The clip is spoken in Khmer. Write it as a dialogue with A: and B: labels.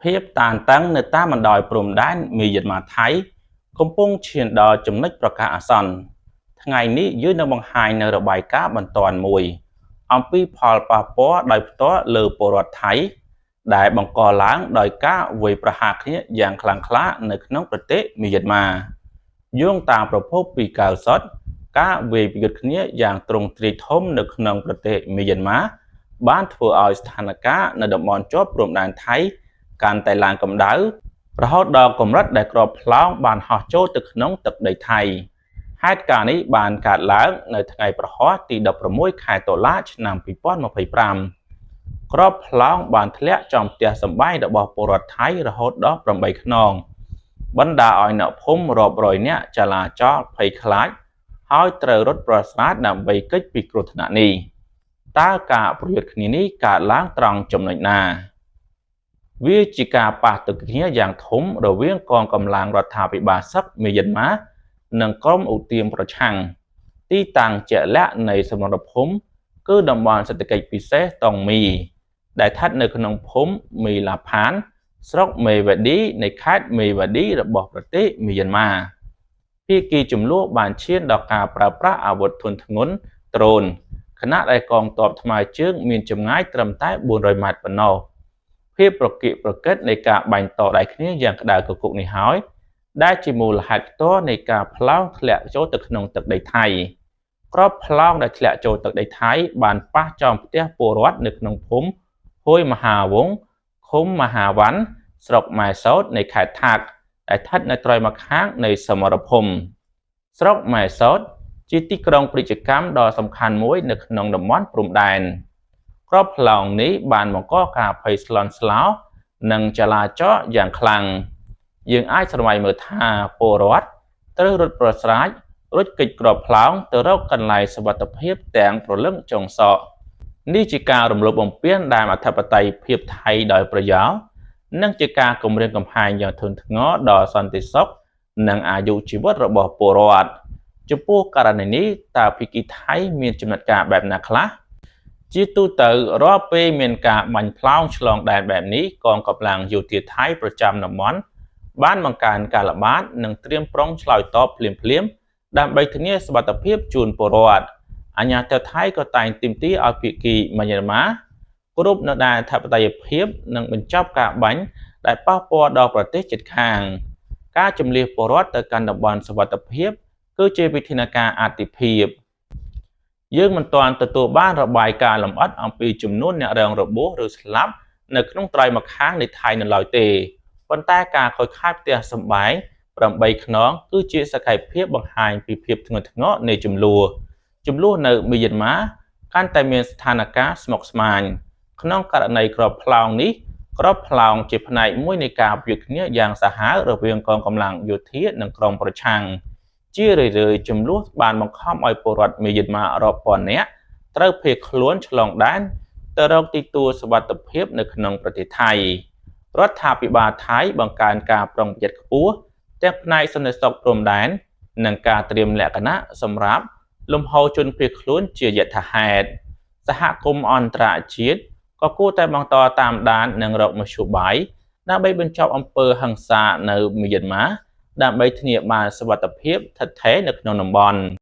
A: ភាពតានតឹងនៅតាមបណ្ដោយព្រំដែនមីយ៉ាន់ម៉ាថៃកំពុងឈានដល់ចំណុចប្រកាសអាសន្នថ្ងៃនេះយើងនឹងបង្ហាញនៅរបាយការណ៍បន្ទាន់មួយអំពីផលប៉ះពាល់ដោយផ្ទាល់លើពលរដ្ឋថៃដែលបង្កឡើងដោយការវាយប្រហារគ្នាយ៉ាងខ្លាំងក្លានៅក្នុងប្រទេសមីយ៉ាន់ម៉ាយោងតាមប្រភពពីកៅសុទ្ធការវាយប្រយុទ្ធគ្នាយ៉ាងទ្រង់ទ្រាយធំនៅក្នុងប្រទេសមីយ៉ាន់ម៉ាបានធ្វើឲ្យស្ថានភាពនៅតំបន់ជាប់ព្រំដែនថៃកាន់តែឡើងកម្ដៅរហូតដល់កម្រិតដែលគ្រាប់ផ្លោងបានហោះចូលទៅក្នុងទឹកដីថៃហេតុការណ៍នេះបានកើតឡើងនៅថ្ងៃប្រហ័សទី16ខែតុលាឆ្នាំ2025គ្រាប់ផ្លោងបានធ្លាក់ចំផ្ទះសម្បែងរបស់ពលរដ្ឋថៃរហូតដល់8ខ្នងបណ្ដាឲ្យអ្នកភូមិរាប់រយនាក់ចលាចលភ័យខ្លាចហើយត្រូវរត់ប្រស្រាតដើម្បីគេចពីគ្រោះថ្នាក់នេះតើការប្រយុទ្ធគ្នានេះកើតឡើងត្រង់ចំណុចណាវាជាការប៉ះទង្គិចគ្នាយ៉ាងធំរវាងកងកម្លាំងរដ្ឋាភិបាលសឹកមីយ៉ាន់ម៉ានិងក្រុមឧទាមប្រឆាំងទីតាំងជាក់លាក់នៃសមរភូមិគឺតំបន់សេដ្ឋកិច្ចពិសេសតង់មីដែលស្ថិតនៅក្នុងភូមិមីឡាផានស្រុកមេវ៉ាឌីនៃខេត្តមេវ៉ាឌីរបស់ប្រទេសមីយ៉ាន់ម៉ាភាគីចំនួនបានឈានដល់ការប្រើប្រាស់អាវុធធុនធ្ងន់ដ្រូនខណៈដែលកងទ័ពថ្មើរជើងមានចម្ងាយត្រឹមតែ400ម៉ែត្រប៉ុណ្ណោះភាពប្រកៀកប្រកិតនៃការបាញ់តដៃគ្នាយ៉ាងក្តៅគគុកនេះហើយដែលជាមូលហេតុផ្ទាល់នៃការផ្លោងធ្លាក់ចូលទៅក្នុងទឹកដីថៃគ្រាប់ផ្លោងដែលធ្លាក់ចូលទឹកដីថៃបានប៉ះចំផ្ទះពលរដ្ឋនៅក្នុងភូមិហួយមហាវង្សឃុំមហាវ៉ាន់ស្រុកម៉ែសោតនៃខេត្តថាកដែលស្ថិតនៅត្រើយម្ខាងនៃសមរភូមិស្រុកម៉ែសោតជាទីក្រុងពាណិជ្ជកម្មដ៏សំខាន់មួយនៅក្នុងតំបន់ព្រំដែនគ្រាប់ផ្លោងនេះបានបង្កការភ័យស្លន់ស្លោនិងចលាចលយ៉ាងខ្លាំងយើងអាចស្រមៃមើលថាពលរដ្ឋត្រូវរត់ប្រស្រាចរួចគេចគ្រាប់ផ្លោងទៅរកកន្លែងសុវត្ថិភាពទាំងព្រលឹងចុងសក់នេះជាការរំលោភបំពានតាមអធិបតេយ្យភាពថៃដោយប្រយោលនិងជាការគំរាមកំហែងយ៉ាងធ្ងន់ធ្ងរដល់សន្តិសុខនិងអាយុជីវិតរបស់ពលរដ្ឋចំពោះករណីនេះតើភាគីថៃមានចំណាត់ការបែបណាខ្លះជាទូទៅរាល់ពេលមានការបាញ់ផ្លោងឆ្លងដែនបែបនេះកងកម្លាំងយោធាថៃប្រចាំតំបន់បានបង្កើនការល្បាតនិងត្រៀមប្រុងឆ្លើយតបភ្លាមៗដើម្បីធានាសុវត្ថិភាពជូនពលរដ្ឋអាជ្ញាធរថៃក៏តែងទាមទារឲ្យភាគីមីយ៉ាន់ម៉ាគ្រប់នៅដែនអធិបតេយ្យភាពនិងបញ្ចប់ការបាញ់ដែលប៉ះពាល់ដល់ប្រទេសជិតខាងការជម្លៀសពលរដ្ឋទៅកាន់តំបន់សុវត្ថិភាពគឺជាវិធានការអាទិភាពយើងមិនទាន់ទទួលបានរបាយការណ៍លម្អិតអំពីចំនួនអ្នករងរបួសឬស្លាប់នៅក្នុងត្រើយម្ខាងនៃថៃនៅឡើយទេប៉ុន្តែការខូចខាតផ្ទះសម្បែង8ខ្នងគឺជាសក្ខីភាពបង្ហាញពីភាពធ្ងន់ធ្ងរនៃចំនួននៅមីយ៉ាន់ម៉ាកាន់តែមានស្ថានភាពស្មុគស្មាញក្នុងករណីគ្រាប់ផ្លោងនេះគ្រាប់ផ្លោងជាផ្នែកមួយនៃការប្រយុទ្ធគ្នាយ៉ាងសាហាវរវាងកងកម្លាំងយោធានិងក្រុមប្រឆាំងជារឿយៗចំនួនបានបង្ខំឲ្យពលរដ្ឋមីយ៉ាន់ម៉ារាប់ពាន់នាក់ត្រូវភៀសខ្លួនឆ្លងដែនទៅរកទីទួលសុវត្ថិភាពនៅក្នុងប្រទេសថៃរដ្ឋាភិបាលថៃបង្កើនការប្រុងប្រយ័ត្នខ្ពស់ទាំងផ្នែកសន្តិសុខព្រំដែននិងការត្រៀមលក្ខណៈសម្រាប់លំហូរជនភៀសខ្លួនជាយថាហេតុសហគមន៍អន្តរជាតិក៏គួរតែបន្តតាមដាននិងរកមធ្យោបាយដើម្បីបញ្ចប់អំពើហិង្សានៅមីយ៉ាន់ម៉ាដើម្បីធានាបានសុវត្ថិភាពថិតថេរនៅក្នុងតំបន់